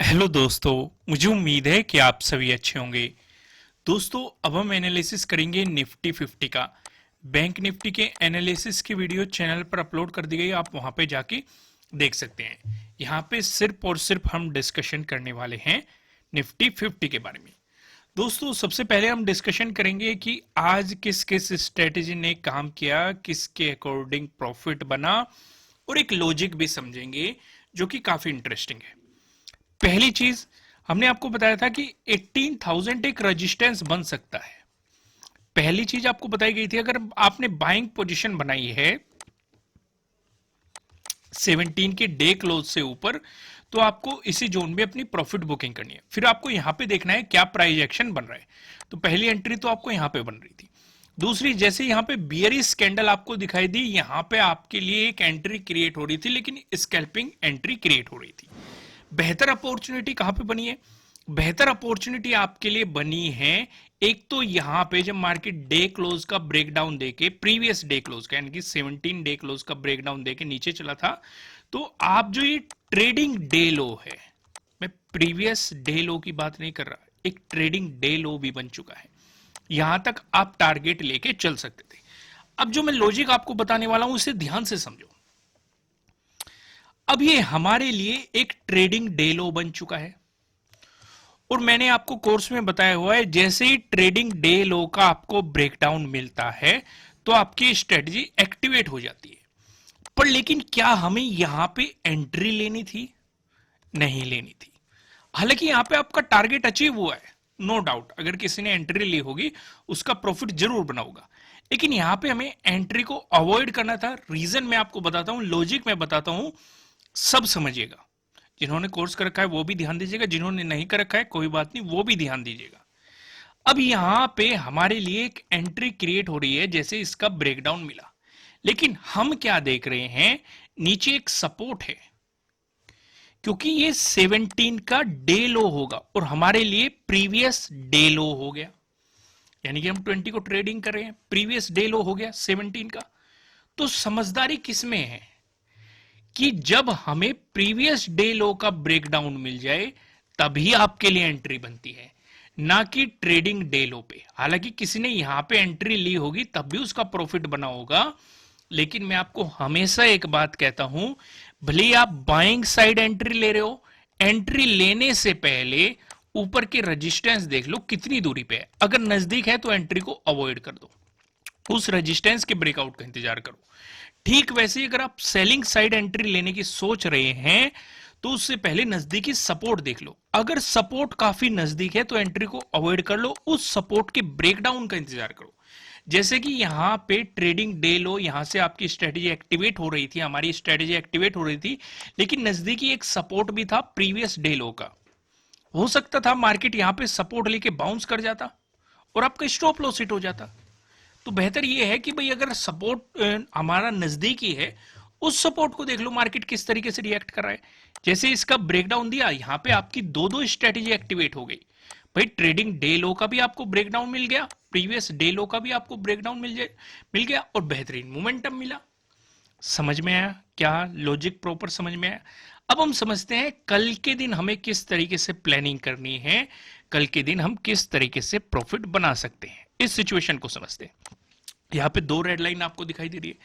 Hello दोस्तों। मुझे उम्मीद है कि आप सभी अच्छे होंगे। दोस्तों, अब हम एनालिसिस करेंगे निफ्टी 50 का। बैंक निफ्टी के एनालिसिस की वीडियो चैनल पर अपलोड कर दी गई, आप वहां पे जाके देख सकते हैं। यहाँ पे सिर्फ और सिर्फ हम डिस्कशन करने वाले हैं निफ्टी 50 के बारे में। दोस्तों, सबसे पहले हम डिस्कशन करेंगे कि आज किस किस स्ट्रेटेजी ने काम किया, किसके अकॉर्डिंग प्रॉफिट बना, और एक लॉजिक भी समझेंगे जो कि काफी इंटरेस्टिंग है। पहली चीज, हमने आपको बताया था कि 18,000 एक रेजिस्टेंस बन सकता है। पहली चीज आपको बताई गई थी, अगर आपने बाइंग पोजीशन बनाई है 17 के डे क्लोज से ऊपर, तो आपको इसी जोन में अपनी प्रॉफिट बुकिंग करनी है। फिर आपको यहां पे देखना है क्या प्राइस एक्शन बन रहा है। तो पहली एंट्री तो आपको यहां पे बन रही थी। दूसरी, जैसे यहां पे बियरिश कैंडल आपको दिखाई दी, यहां पे आपके लिए एक एंट्री क्रिएट हो रही थी, लेकिन स्कैल्पिंग एंट्री क्रिएट हो रही थी। बेहतर अपॉर्चुनिटी कहां पे बनी है? बेहतर अपॉर्चुनिटी आपके लिए बनी है एक तो यहां पे जब मार्केट डे क्लोज का ब्रेकडाउन देके, प्रीवियस डे क्लोज का यानी कि 17 डे क्लोज का ब्रेकडाउन देके नीचे चला था, तो आप जो ये ट्रेडिंग डे लो है, मैं प्रीवियस डे लो की बात नहीं कर रहा, एक ट्रेडिंग डे लो भी बन चुका है। यहां तक आप टारगेट लेके चल सकते थे। अब जो मैं लॉजिक आपको बताने वाला हूं उसे ध्यान से समझो। अब ये हमारे लिए एक ट्रेडिंग डे लो बन चुका है, और मैंने आपको कोर्स में बताया हुआ है जैसे ही ट्रेडिंग डे लो का आपको ब्रेकडाउन मिलता है तो आपकी स्ट्रेटजी एक्टिवेट हो जाती है। पर लेकिन क्या हमें यहां पे एंट्री लेनी थी? नहीं लेनी थी। हालांकि यहां पे आपका टारगेट अचीव हुआ है, नो डाउट। अगर किसी ने एंट्री ली होगी उसका प्रॉफिट जरूर बना होगा, लेकिन यहां पे हमें एंट्री को अवॉइड करना था। रीजन मैं आपको बताता हूं, लॉजिक मैं बताता हूं, सब समझिएगा। जिन्होंने कोर्स कर रखा है वो भी ध्यान दीजिएगा, जिन्होंने नहीं कर रखा है कोई बात नहीं, वो भी ध्यान दीजिएगा। अब यहां पे हमारे लिए एक एंट्री क्रिएट हो रही है जैसे इसका ब्रेकडाउन मिला, लेकिन हम क्या देख रहे हैं, नीचे एक सपोर्ट है, क्योंकि ये 17 का डे लो होगा और हमारे लिए प्रीवियस डे लो हो गया। यानी कि हम 20 को ट्रेडिंग कर रहे हैं, प्रीवियस डे लो हो गया 17 का। तो समझदारी किसमें है कि जब हमें प्रीवियस डे लो का ब्रेकडाउन मिल जाए तभी आपके लिए एंट्री बनती है, ना कि ट्रेडिंग डे लो पे। हालांकि किसी ने यहां पे एंट्री ली होगी तब भी उसका प्रॉफिट बना होगा, लेकिन मैं आपको हमेशा एक बात कहता हूं, भले ही आप बाइंग साइड एंट्री ले रहे हो, एंट्री लेने से पहले ऊपर के रेजिस्टेंस देख लो कितनी दूरी पे है। अगर नजदीक है तो एंट्री को अवॉइड कर दो, उस रेजिस्टेंस के ब्रेकआउट का इंतजार करो। ठीक वैसे ही अगर आप सेलिंग साइड एंट्री लेने की सोच रहे हैं तो उससे पहले नजदीकी सपोर्ट देख लो। अगर सपोर्ट काफी नजदीक है तो एंट्री को अवॉइड कर लो, उस सपोर्ट के ब्रेकडाउन का इंतजार करो। जैसे कि यहां पे ट्रेडिंग डे लो, यहां से आपकी स्ट्रेटेजी एक्टिवेट हो रही थी, हमारी स्ट्रेटेजी एक्टिवेट हो रही थी, लेकिन नजदीकी एक सपोर्ट भी था प्रीवियस डे लो का। हो सकता था मार्केट यहां पे सपोर्ट लेके बाउंस कर जाता और आपका स्टॉप लॉस हिट हो जाता। तो बेहतर यह है कि भाई अगर सपोर्ट हमारा नजदीकी है, उस सपोर्ट को देख लो मार्केट किस तरीके से रिएक्ट कर रहा है। जैसे इसका ब्रेकडाउन दिया, यहां पे आपकी दो दो स्ट्रेटेजी एक्टिवेट हो गई। भाई ट्रेडिंग डे लो का भी आपको ब्रेकडाउन मिल गया, प्रीवियस डे लो का भी आपको ब्रेकडाउन मिल गया और बेहतरीन मोमेंटम मिला। समझ में आया? क्या लॉजिक प्रॉपर समझ में आया? अब हम समझते हैं कल के दिन हमें किस तरीके से प्लानिंग करनी है, कल के दिन हम किस तरीके से प्रॉफिट बना सकते हैं, इस सिचुएशन को समझते हैं। यहां पे दो रेड लाइन आपको दिखाई दे रही है।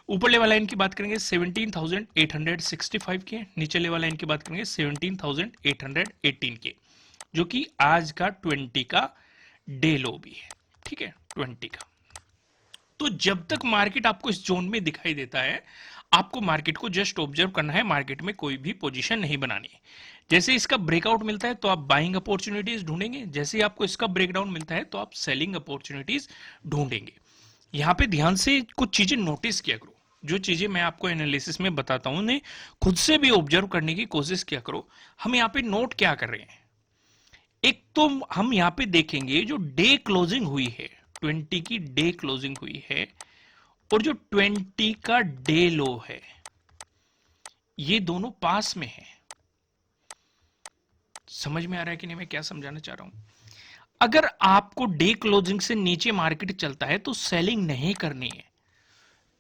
ऊपर वाला लाइन की बात करेंगे 17,865 की, नीचे वाला लाइन की बात करेंगे 17,818 की, जो कि आज का 20 का डे लो भी है। ठीक है, 20 का। तो जब तक मार्केट आपको इस जोन में दिखाई देता है, आपको मार्केट को जस्ट ऑब्जर्व करना है, मार्केट में कोई भी पोजीशन नहीं बनानी है। जैसे इसका ब्रेकआउट मिलता है तो आप बाइंग अपॉर्चुनिटीज ढूंढेंगे, जैसे ही आपको इसका ब्रेकडाउन मिलता है तो आप सेलिंग अपॉर्चुनिटीज ढूंढेंगे। यहां पे ध्यान से कुछ चीजें नोटिस किया करो, जो चीजें मैं आपको एनालिसिस में बताता हूं उन्हें खुद से भी ऑब्जर्व करने की कोशिश किया करो। हम यहाँ पे नोट क्या कर रहे हैं, एक तो हम यहाँ पे देखेंगे जो डे क्लोजिंग हुई है, 20 की डे क्लोजिंग हुई है और जो 20 का डे लो है, ये दोनों पास में है। समझ में आ रहा है कि नहीं मैं क्या समझाना चाह रहा हूं? अगर आपको डे क्लोजिंग से नीचे मार्केट चलता है तो सेलिंग नहीं करनी है।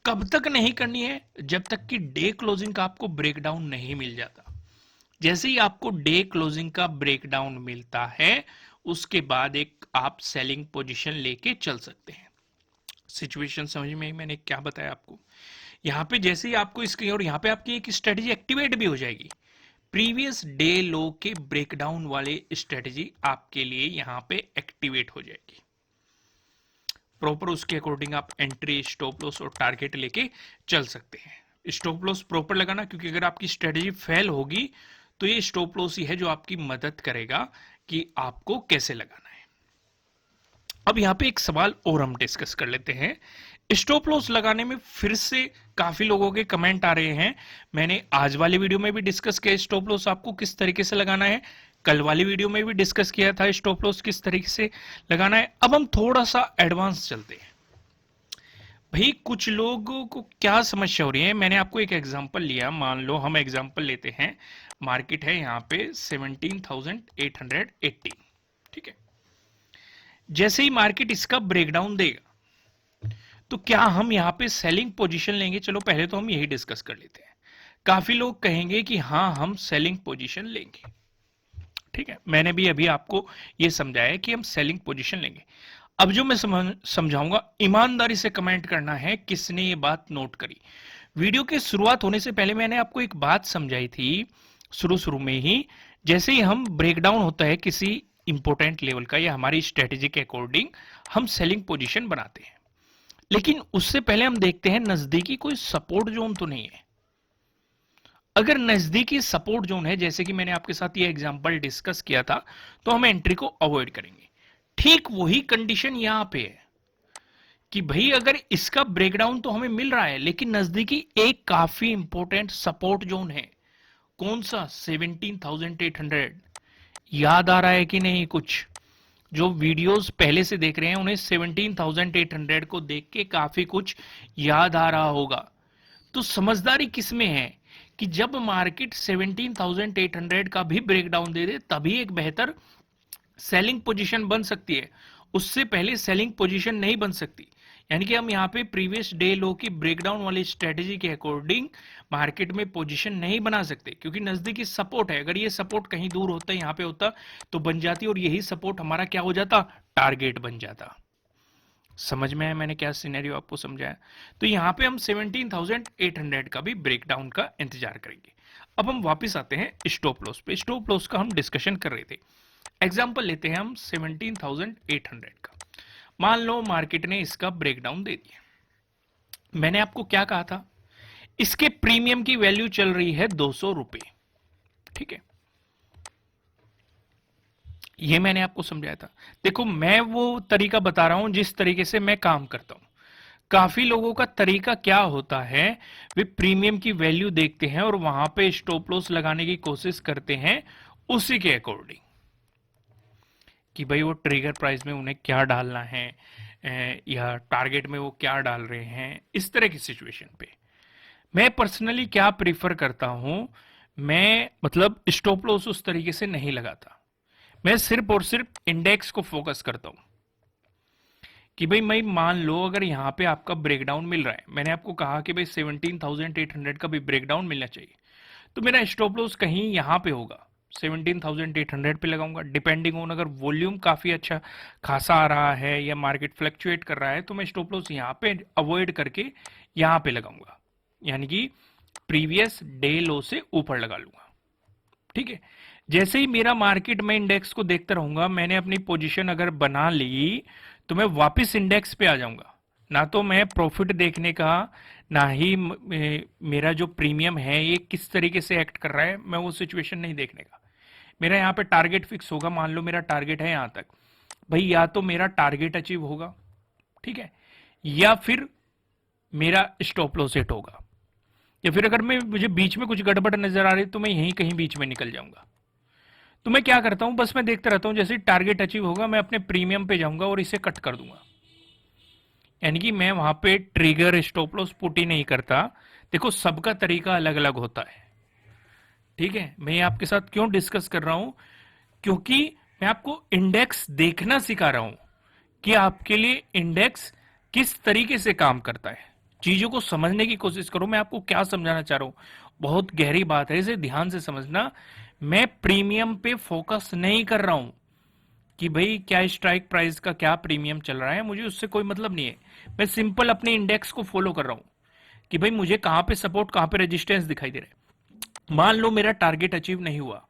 कब तक नहीं करनी है? जब तक कि डे क्लोजिंग का आपको ब्रेकडाउन नहीं मिल जाता। जैसे ही आपको डे क्लोजिंग का ब्रेकडाउन मिलता है उसके बाद एक आप सेलिंग पोजीशन लेके चल सकते हैं। सिचुएशन समझ में आई मैंने क्या बताया आपको? यहां पे जैसे ही आपको इसकी और यहां पे आपकी एक स्ट्रेटेजी एक्टिवेट भी हो जाएगी। प्रीवियस डे लो के ब्रेकडाउन वाले स्ट्रेटेजी आपके लिए यहां पे एक्टिवेट हो जाएगी। प्रॉपर उसके अकॉर्डिंग आप एंट्री, स्टॉप लॉस और टारगेट लेके चल सकते हैं। स्टॉप लॉस प्रॉपर लगाना, क्योंकि अगर आपकी स्ट्रेटेजी फेल होगी तो ये स्टॉप लॉस ही है जो आपकी मदद करेगा कि आपको कैसे लगाना है। अब यहां पे एक सवाल और हम डिस्कस कर लेते हैं। स्टॉप लॉस लगाने में फिर से काफी लोगों के कमेंट आ रहे हैं। मैंने आज वाले वीडियो में भी डिस्कस किया स्टॉप लॉस आपको किस तरीके से लगाना है, कल वाली वीडियो में भी डिस्कस किया था स्टॉप लॉस किस तरीके से लगाना है। अब हम थोड़ा सा एडवांस चलते हैं। भाई कुछ लोगों को क्या समस्या हो रही है, मैंने आपको एक एग्जांपल लिया। मान लो हम एग्जांपल लेते हैं, मार्केट है यहां पे 17,880, ठीक है। जैसे ही मार्केट इसका ब्रेकडाउन देगा तो क्या हम यहां पे सेलिंग पोजीशन लेंगे? चलो पहले तो हम यही डिस्कस कर लेते हैं। काफी लोग कहेंगे कि हां हम सेलिंग पोजीशन लेंगे, ठीक है। मैंने भी अभी आपको यह समझाया कि हम सेलिंग पोजीशन लेंगे। अब जो मैं समझाऊंगा ईमानदारी से कमेंट करना है किसने ये बात नोट करी। वीडियो के शुरुआत होने से पहले मैंने आपको एक बात समझाई थी शुरू में ही। जैसे ही हम ब्रेकडाउन होता है किसी इंपोर्टेंट लेवल का या हमारी स्ट्रेटेजी के अकॉर्डिंग हम सेलिंग पोजीशन बनाते हैं, लेकिन उससे पहले हम देखते हैं नजदीकी कोई सपोर्ट जोन तो नहीं है। अगर नजदीकी सपोर्ट जोन है, जैसे कि मैंने आपके साथ ये एग्जांपल डिस्कस किया था, तो हम एंट्री को अवॉइड करेंगे। ठीक वही कंडीशन यहां पे है कि भाई अगर इसका ब्रेकडाउन तो हमें मिल रहा है, लेकिन नजदीकी एक काफी इंपॉर्टेंट सपोर्ट जोन है। कौन सा? 17,800। याद आ रहा है कि नहीं? कुछ जो वीडियोस पहले से देख रहे हैं उन्हें 17,800 को देख के काफी कुछ याद आ रहा होगा। तो समझदारी किसमें है कि जब मार्केट 17,800 का भी ब्रेकडाउन दे दे तभी एक बेहतर सेलिंग पोजीशन बन सकती है, उससे पहले सेलिंग पोजीशन नहीं बन सकती। यानी कि हम यहां पे प्रीवियस डे लो की ब्रेकडाउन वाली स्ट्रेटेजी के अकॉर्डिंग मार्केट में पोजीशन नहीं बना सकते, क्योंकि नजदीकी सपोर्ट है। अगर ये सपोर्ट कहीं दूर होता, यहां पे होता तो बन जाती, और यही सपोर्ट हमारा क्या हो जाता? टारगेट बन जाता। समझ में आया मैंने क्या सिनेरियो आपको समझाया? तो यहां पे हम 17,800 का भी ब्रेकडाउन का इंतजार करेंगे। अब हम वापस आते हैं स्टॉप लॉस पे। स्टॉप लॉस का हम डिस्कशन कर रहे थे। एग्जाम्पल लेते हैं हम 17,800 का। मान लो मार्केट ने इसका ब्रेकडाउन दे दिया। मैंने आपको क्या कहा था? इसके प्रीमियम की वैल्यू चल रही है 200 रुपए, ठीक है। ये मैंने आपको समझाया था। देखो मैं वो तरीका बता रहा हूं जिस तरीके से मैं काम करता हूं। काफी लोगों का तरीका क्या होता है, वे प्रीमियम की वैल्यू देखते हैं और वहां पे स्टॉप लॉस लगाने की कोशिश करते हैं उसी के अकॉर्डिंग कि भाई वो ट्रिगर प्राइस में उन्हें क्या डालना है या टारगेट में वो क्या डाल रहे हैं। इस तरह की सिचुएशन पे मैं पर्सनली क्या प्रीफर करता हूं, मैं मतलब स्टॉप लॉस उस तरीके से नहीं लगाता। मैं सिर्फ और सिर्फ इंडेक्स को फोकस करता हूं कि भाई मैं मान लो अगर यहां पे आपका ब्रेकडाउन मिल रहा है, मैंने आपको कहा कि भाई 17,800 का भी ब्रेकडाउन मिलना चाहिए, तो मेरा स्टॉप लॉस कहीं यहां पे होगा, 17,800 पे लगाऊंगा। डिपेंडिंग ऑन अगर वॉल्यूम काफी अच्छा खासा आ रहा है या मार्केट फ्लक्चुएट कर रहा है तो मैं स्टॉप लॉस यहां पे अवॉइड करके यहां पे लगाऊंगा, यानी कि प्रीवियस डे लो से ऊपर लगा लूंगा, ठीक है। जैसे ही मेरा मार्केट में इंडेक्स को देखता रहूंगा, मैंने अपनी पोजीशन अगर बना ली तो मैं वापस इंडेक्स पे आ जाऊंगा। ना तो मैं प्रॉफिट देखने का, ना ही मेरा जो प्रीमियम है ये किस तरीके से एक्ट कर रहा है, मैं वो सिचुएशन नहीं देखने का। मेरा यहाँ पे टारगेट फिक्स होगा। मान लो मेरा टारगेट है यहां तक, भाई या तो मेरा टारगेट अचीव होगा, ठीक है, या फिर मेरा स्टॉप लॉस हिट होगा, या फिर अगर मुझे बीच में कुछ गड़बड़ नजर आ रही तो मैं यहीं कहीं बीच में निकल जाऊंगा। तो मैं क्या करता हूं, बस मैं देखता रहता हूं, जैसे टारगेट अचीव होगा मैं अपने प्रीमियम पे जाऊंगा और इसे कट कर दूंगा। यानी कि मैं वहां पे ट्रिगर स्टॉप लॉस पुट ही नहीं करता। देखो सबका तरीका अलग अलग होता है, ठीक है। मैं आपके साथ क्यों डिस्कस कर रहा हूं, क्योंकि मैं आपको इंडेक्स देखना सिखा रहा हूं कि आपके लिए इंडेक्स किस तरीके से काम करता है। चीजों को समझने की कोशिश करो। मैं आपको क्या समझाना चाह रहा हूं, बहुत गहरी बात है, इसे ध्यान से समझना। मैं प्रीमियम पे फोकस नहीं कर रहा हूं कि भाई क्या स्ट्राइक प्राइस का क्या प्रीमियम चल रहा है, मुझे उससे कोई मतलब नहीं है। मैं सिंपल अपने इंडेक्स को फॉलो कर रहा हूं कि भाई मुझे कहां पे सपोर्ट कहां पे रेजिस्टेंस दिखाई दे रहा है। मान लो मेरा टारगेट अचीव नहीं हुआ,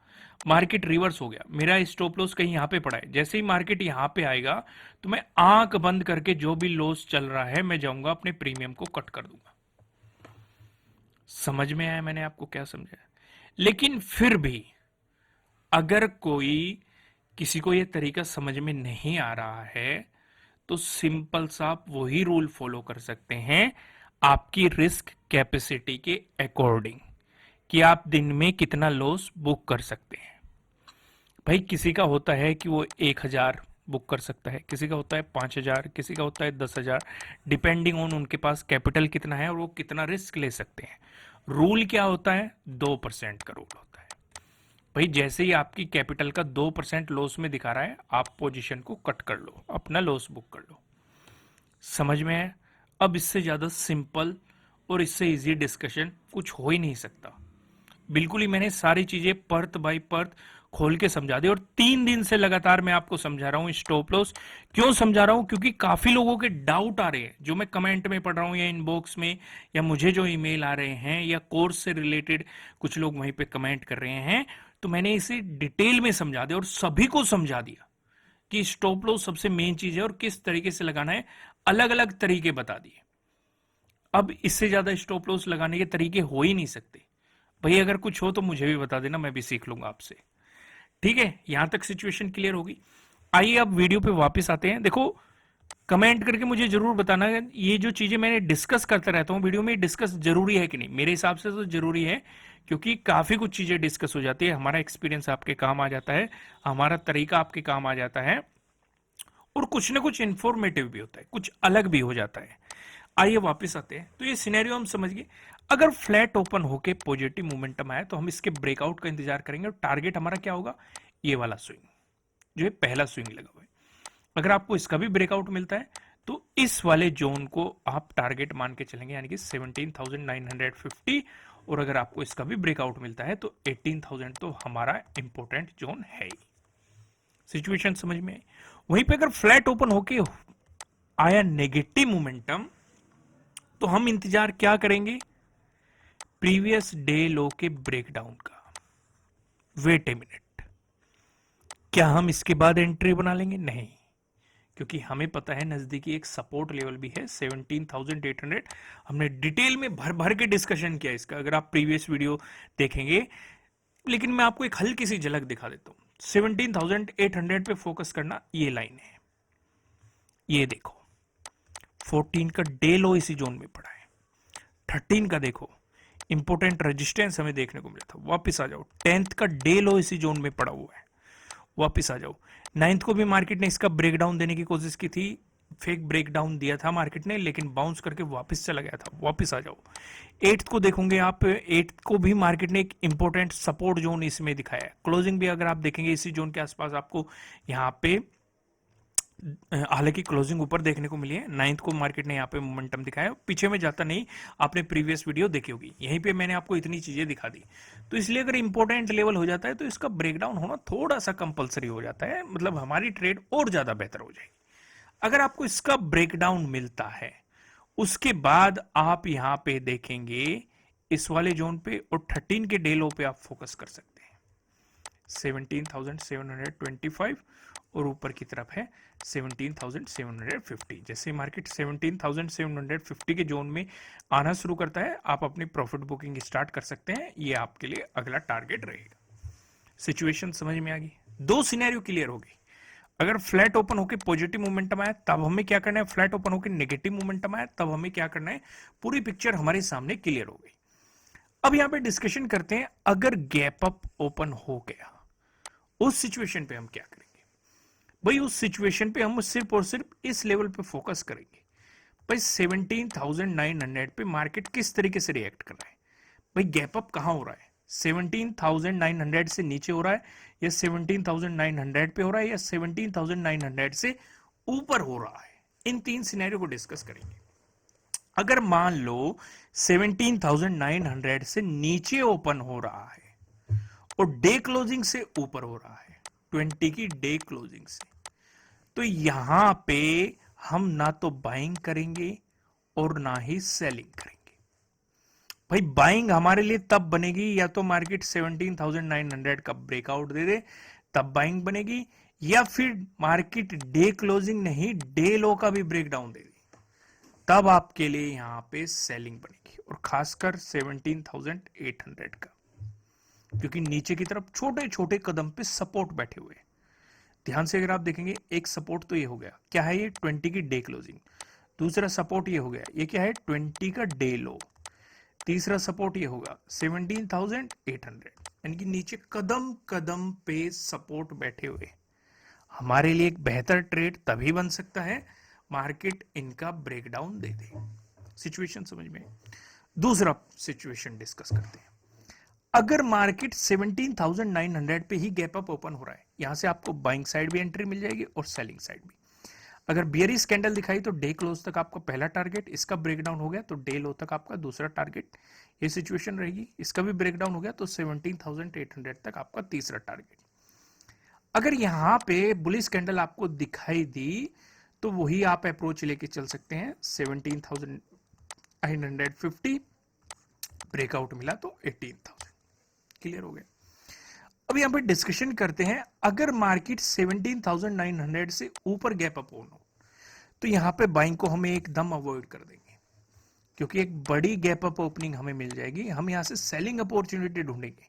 मार्केट रिवर्स हो गया, मेरा स्टॉप लॉस कहीं यहां पे पड़ा है, जैसे ही मार्केट यहां पे आएगा तो मैं आंख बंद करके जो भी लॉस चल रहा है मैं जाऊंगा अपने प्रीमियम को कट कर दूंगा। समझ में आया मैंने आपको क्या समझाया? लेकिन फिर भी अगर कोई किसी को यह तरीका समझ में नहीं आ रहा है तो सिंपल सा आप वही रूल फॉलो कर सकते हैं आपकी रिस्क कैपेसिटी के अकॉर्डिंग कि आप दिन में कितना लॉस बुक कर सकते हैं। भाई किसी का होता है कि वो 1,000 बुक कर सकता है, किसी का होता है 5,000, किसी का होता है 10,000, डिपेंडिंग ऑन उनके पास कैपिटल कितना है और वो कितना रिस्क ले सकते हैं। रूल क्या होता है? 2% का रूल होता है। भाई जैसे ही आपकी कैपिटल का 2% लॉस में दिखा रहा है, आप पोजीशन को कट कर लो, अपना लॉस बुक कर लो। समझ में है? अब इससे ज्यादा सिंपल और इससे इजी डिस्कशन कुछ हो ही नहीं सकता। बिल्कुल ही मैंने सारी चीजें परत बाय परत खोल के समझा दी और 3 दिन से लगातार मैं आपको समझा रहा हूं स्टॉप लॉस। क्यों समझा रहा हूं? क्योंकि काफी लोगों के डाउट आ रहे हैं जो मैं कमेंट में पढ़ रहा हूं या इनबॉक्स में, या मुझे जो ईमेल आ रहे हैं, या कोर्स से रिलेटेड कुछ लोग वहीं पे कमेंट कर रहे हैं। तो मैंने इसे डिटेल में समझा दिया और सभी को समझा दिया कि स्टॉप लॉस सबसे मेन चीज है और किस तरीके से लगाना है, अलग अलग तरीके बता दिए। अब इससे ज्यादा स्टॉप लॉस लगाने के तरीके हो ही नहीं सकते। भाई अगर कुछ हो तो मुझे भी बता देना, मैं भी सीख लूंगा आपसे। ठीक है, यहां तक सिचुएशन क्लियर होगी। आइए अब वीडियो पे वापस आते हैं। देखो, कमेंट करके मुझे जरूर बताना ये जो चीजें मैंने डिस्कस करता रहता हूं वीडियो में, डिस्कस जरूरी है कि नहीं। मेरे हिसाब से तो जरूरी है, क्योंकि काफी कुछ चीजें डिस्कस हो जाती है, हमारा एक्सपीरियंस आपके काम आ जाता है, हमारा तरीका आपके काम आ जाता है, और कुछ ना कुछ इंफॉर्मेटिव भी होता है, कुछ अलग भी हो जाता है। आइए वापस आते हैं। तो ये सिनेरियो हम समझ गए। अगर फ्लैट ओपन होके पॉजिटिव मोमेंटम आया तो हम इसके ब्रेकआउट का इंतजार करेंगे और टारगेट हमारा क्या होगा? ये वाला स्विंग, जो है पहला स्विंग लगा हुआ है। अगर आपको इसका भी ब्रेकआउट मिलता है तो इस वाले जोन को आप टारगेट मान के चलेंगे, यानी कि 17,950। और अगर आपको इसका भी ब्रेकआउट मिलता है तो 18,000 तो हमारा इंपॉर्टेंट जोन है ही। सिचुएशन समझ में आई? वहीं पे अगर फ्लैट ओपन होके आया नेगेटिव मोमेंटम तो हम इंतजार क्या करेंगे? प्रीवियस डे लो के ब्रेकडाउन का। वेट ए मिनट, क्या हम इसके बाद एंट्री बना लेंगे? नहीं, क्योंकि हमें पता है नजदीकी एक सपोर्ट लेवल भी है 17,800। हमने डिटेल में भर भर के डिस्कशन किया इसका, अगर आप प्रीवियस वीडियो देखेंगे। लेकिन मैं आपको एक हल्की सी झलक दिखा देता हूं। 17,800 पे फोकस करना, ये लाइन है, ये देखो 14 का डे लो इसी जोन में पड़ा है। 13 का देखो इंपोर्टेंट रेजिस्टेंस हमें देखने को मिला था, वापस आ जाओ। 10th का डे लो इसी जोन में पड़ा हुआ है, वापस आ जाओ। 9th को भी मार्केट ने इसका ब्रेकडाउन देने की कोशिश की थी, फेक ब्रेकडाउन दिया था मार्केट ने, लेकिन बाउंस करके वापस चला गया था, वापस आ जाओ। 8th को देखोगे आप, 8th को भी मार्केट ने एक इंपॉर्टेंट सपोर्ट जोन इसमें दिखाया है। क्लोजिंग भी अगर आप देखेंगे इसी जोन के आसपास आपको यहाँ पे, हालांकि क्लोजिंग ऊपर देखने को मिली है। 9th को मार्केट ने यहाँ पे मोमेंटम दिखाया, पीछे में जाता नहीं, आपने प्रीवियस वीडियो देखी होगी, यहीं पे मैंने आपको इतनी चीजें दिखा दी। तो इसलिए अगर इंपॉर्टेंट लेवल हो जाता है तो इसका ब्रेकडाउन होना थोड़ा सा कंपलसरी हो जाता है, मतलब हमारी ट्रेड और ज्यादा बेहतर हो जाएगी। अगर आपको इसका ब्रेकडाउन मिलता है उसके बाद आप यहां पे देखेंगे इस वाले जोन पे, और 13 के डे लो पे आप फोकस कर सकते हैं, 17,725, और ऊपर की तरफ है 17,750। जैसे मार्केट 17,750 के जोन में आना शुरू करता है, आप अपनी प्रॉफिट बुकिंग स्टार्ट कर सकते हैं। ये आपके लिए अगला टारगेट रहेगा। सिचुएशन समझ में आ गई? दो सिनेरियो क्लियर हो गई। अगर फ्लैट ओपन होकर पॉजिटिव मोमेंटम आया तब हमें क्या करना है, फ्लैट ओपन होकर नेगेटिव मोमेंटम आया तब हमें क्या करना है, पूरी पिक्चर हमारे सामने क्लियर हो गई। अब यहां पे डिस्कशन करते हैं, अगर गैप अप ओपन हो गया उस सिचुएशन पे हम क्या करेंगे। भाई उस सिचुएशन पे हम सिर्फ और सिर्फ इस लेवल पे फोकस करेंगे। भाई 17,900 पे मार्केट किस तरीके से रिएक्ट कर रहा है। भाई गैप अप कहां हो रहा है, 17,900 से नीचे हो रहा है, या 17,900 पे हो रहा है, या 17,900 से ऊपर हो रहा है। इन तीन सिनेरियो को डिस्कस करेंगे। अगर मान लो 17,900 से नीचे ओपन हो रहा है और डे क्लोजिंग से ऊपर हो रहा है, 20 की डे क्लोजिंग से, तो यहां पे हम ना तो बाइंग करेंगे और ना ही सेलिंग करेंगे। भाई बाइंग हमारे लिए तब बनेगी या तो मार्केट 17,900 का ब्रेकआउट दे दे, तब बाइंग बनेगी, या फिर मार्केट डे क्लोजिंग नहीं डे लो का भी ब्रेकडाउन दे दे, तब आपके लिए यहां पे सेलिंग बनेगी, और खासकर 17,800 का, क्योंकि नीचे की तरफ छोटे छोटे कदम पे सपोर्ट बैठे हुए हैं। ध्यान से अगर आप देखेंगे, एक सपोर्ट तो ये हो गया, क्या है ये, 20 की डे क्लोजिंग। दूसरा सपोर्ट ये हो गया, ये क्या है, 20 का डे लो। तीसरा सपोर्ट ये होगा 17,800, यानी कि नीचे कदम कदम पे सपोर्ट बैठे हुए। हमारे लिए एक बेहतर ट्रेड तभी बन सकता है मार्केट इनका ब्रेकडाउन दे दे। सिचुएशन समझ में। दूसरा सिचुएशन डिस्कस करते हैं। अगर मार्केट 17,900 पे ही गैप अप ओपन हो रहा है, यहां से आपको बाइंग साइड भी एंट्री मिल जाएगी और सेलिंग साइड भी। अगर बियरिश कैंडल दिखाई तो डे क्लोज तक आपका पहला टारगेट, इसका ब्रेकडाउन हो गया तो डे लो तक आपका दूसरा टारगेट, ये सिचुएशन रहेगी। इसका भी ब्रेकडाउन हो गया तो 17,800 तक आपका तीसरा टारगेट। अगर यहां पे बुलिश कैंडल आपको दिखाई दी तो वही आप अप्रोच लेके चल सकते हैं, 17,950 ब्रेकआउट मिला तो 18,000। क्लियर हो गया। अब यहां पे डिस्कशन करते हैं, अगर मार्केट 17,900 से ऊपर गैप अप हो तो यहां पे बाइंग को हमें एकदम अवॉइड कर देंगे, क्योंकि एक बड़ी गैप अप ओपनिंग हमें मिल जाएगी। हम यहां से सेलिंग अपॉर्चुनिटी ढूंढेंगे,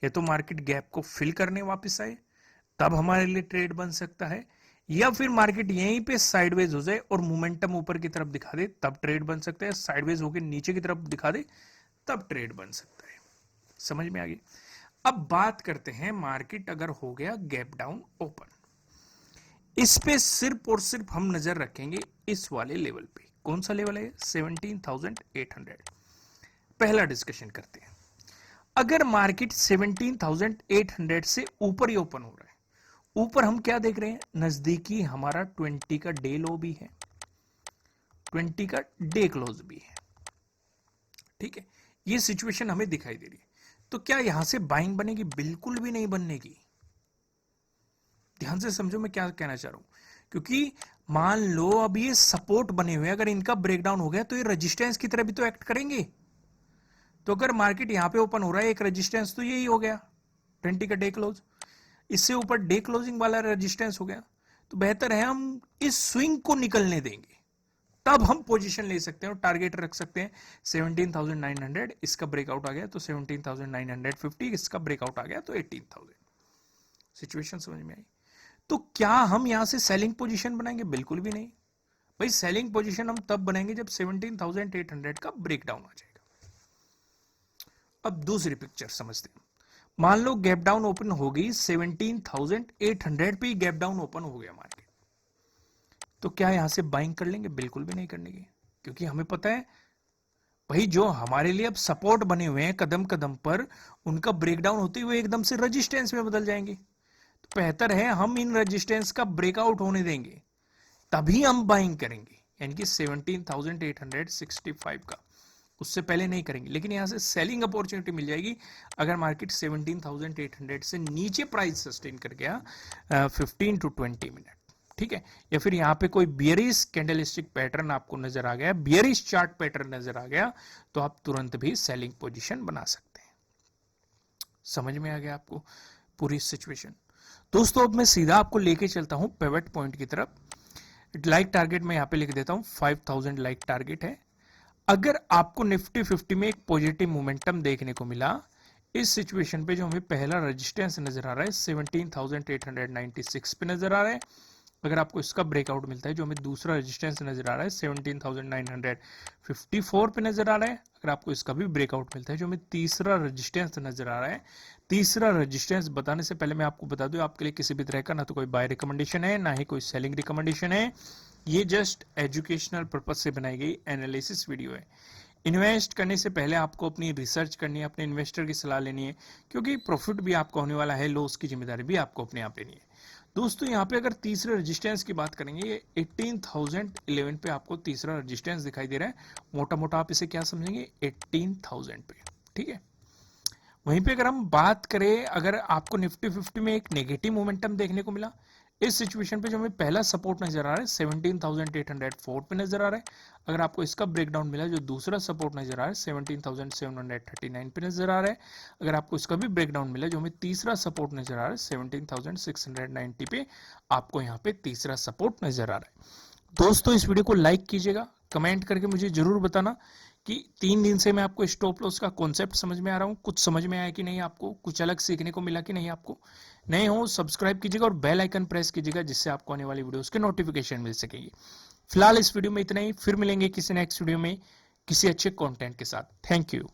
या तो मार्केट गैप को फिल करने वापस आए तब हमारे लिए ट्रेड बन सकता है, या फिर मार्केट यहीं पे साइडवेज हो जाए और मोमेंटम ऊपर की तरफ दिखा दे तब ट्रेड बन सकता है, साइडवेज होकर नीचे की तरफ दिखा दे तब ट्रेड बन सकता है। समझ में आ गई। अब बात करते हैं, मार्केट अगर हो गया गैप डाउन ओपन, इस पे सिर्फ और सिर्फ हम नजर रखेंगे इस वाले लेवल पे। कौन सा लेवल है, 17,800। पहला डिस्कशन करते हैं, अगर मार्केट 17,800 से ऊपर ही ओपन हो रहा है, ऊपर हम क्या देख रहे हैं, नजदीकी हमारा 20 का डे लो भी है, 20 का डे क्लोज भी है। ठीक है, ये सिचुएशन हमें दिखाई दे रही है। तो क्या यहां से बाइंग बनेगी, बिल्कुल भी नहीं बनने की। ध्यान से समझो मैं क्या कहना चाह रहा हूं, क्योंकि मान लो अब ये सपोर्ट बने हुए, अगर इनका ब्रेकडाउन हो गया तो ये रेजिस्टेंस की तरह भी तो एक्ट करेंगे। तो अगर मार्केट यहां पे ओपन हो रहा है, एक रेजिस्टेंस तो यही हो गया 20 का डे क्लोज, इससे ऊपर डे क्लोजिंग वाला रेजिस्टेंस हो गया। तो बेहतर है हम इस स्विंग को निकलने देंगे, तब हम पोजीशन ले सकते हैं और टारगेट रख सकते हैं 17,900। इसका ब्रेकआउट आ गया तो 17,950, इसका ब्रेकआउट आ गया तो 18,000। सिचुएशन समझ में आई। तो क्या हम यहां से सेलिंग पोजीशन बनाएंगे, बिल्कुल भी नहीं। भाई सेलिंग पोजीशन हम तब बनाएंगे जब 17,800 का ब्रेकडाउन आ जाएगा। अब दूसरी पिक्चर समझते हैं। मान लो गैप डाउन ओपन हो गई 17,800 पे, गैप डाउन ओपन हो गया मार्केट, तो क्या यहां से बाइंग कर लेंगे, बिल्कुल भी नहीं करने की, क्योंकि हमें पता है भाई जो हमारे लिए अब सपोर्ट बने हुए हैं कदम कदम पर, उनका ब्रेकडाउन होते हुए एकदम से रेजिस्टेंस में बदल जाएंगे। तो बेहतर है हम इन रेजिस्टेंस का ब्रेकआउट होने देंगे, तभी हम बाइंग करेंगे, यानी कि 17,865 का, उससे पहले नहीं करेंगे। लेकिन यहां से सेलिंग अपॉर्चुनिटी मिल जाएगी अगर मार्केट 17,800 से नीचे प्राइस सस्टेन कर गया 15 टू 20 मिनट। ठीक है, या फिर यहां पे कोई बियरिश कैंडलस्टिक पैटर्न आपको नजर आ गया, बियरिश चार्ट पैटर्न नजर आ गया, तो आप तुरंत भी सेलिंग पोजीशन बना सकते हैं। समझ में आ गया आपको पूरी सिचुएशन। दोस्तों अब मैं सीधा आपको लेके चलता हूं पिवट पॉइंट की तरफ। लाइक टारगेट मैं यहां पे लिख देता हूं, 5,000 लाइक टारगेट है। अगर आपको निफ्टी 50 में एक पॉजिटिव मोमेंटम देखने को मिला, इस सिचुएशन पे जो हमें पहला रेजिस्टेंस नजर आ रहा है 17,896 पे नजर आ रहा है, अगर आपको इसका ब्रेकआउट मिलता है, जो हमें दूसरा रेजिस्टेंस नजर आ रहा है 17,954 पे नजर आ रहा है, अगर आपको इसका भी ब्रेकआउट मिलता है, जो हमें तीसरा रेजिस्टेंस नजर आ रहा है। तीसरा रेजिस्टेंस बताने से पहले मैं आपको बता दूं, आपके लिए किसी भी तरह का ना तो कोई बाय रिकमेंडेशन है, ना ही कोई सेलिंग रिकमेंडेशन है, ये जस्ट एजुकेशनल पर्पज से बनाई गई एनालिसिस वीडियो है। इन्वेस्ट करने से पहले आपको अपनी रिसर्च करनी है, अपने इन्वेस्टर की सलाह लेनी है, क्योंकि प्रॉफिट भी आपका होने वाला है, लॉस की जिम्मेदारी भी आपको अपने आप लेनी है। दोस्तों यहाँ पे अगर तीसरे रेजिस्टेंस की बात करेंगे, ये 18,011 पे आपको तीसरा रेजिस्टेंस दिखाई दे रहा है। मोटा मोटा आप इसे क्या समझेंगे, 18,000 पे। ठीक है, वहीं पे अगर हम बात करें, अगर आपको निफ्टी 50 में एक नेगेटिव मोमेंटम देखने को मिला, इस सिचुएशन पे जो हमें पहला सपोर्ट नजर आ रहा है 17,804 पे नजर आ रहा है। अगर आपको इसका ब्रेकडाउन मिला, जो दूसरा सपोर्ट नजर आ रहा है 17,739 पे नजर आ रहा है। अगर आपको इसका भी ब्रेकडाउन मिला, जो हमें तीसरा सपोर्ट नजर आ रहा है 17,690 पे, आपको यहाँ पे तीसरा सपोर्ट नजर आ रहा है। दोस्तों इस वीडियो को लाइक कीजिएगा, कमेंट करके मुझे जरूर बताना कि 3 दिन से मैं आपको स्टॉप लॉस का कॉन्सेप्ट समझ में आ रहा हूँ, कुछ समझ में आया कि नहीं, आपको कुछ अलग सीखने को मिला कि नहीं। आपको नए हो सब्सक्राइब कीजिएगा और बेल आइकन प्रेस कीजिएगा, जिससे आपको आने वाली वीडियोस के नोटिफिकेशन मिल सकेगी। फिलहाल इस वीडियो में इतना ही, फिर मिलेंगे किसी नेक्स्ट वीडियो में किसी अच्छे कंटेंट के साथ। Thank you.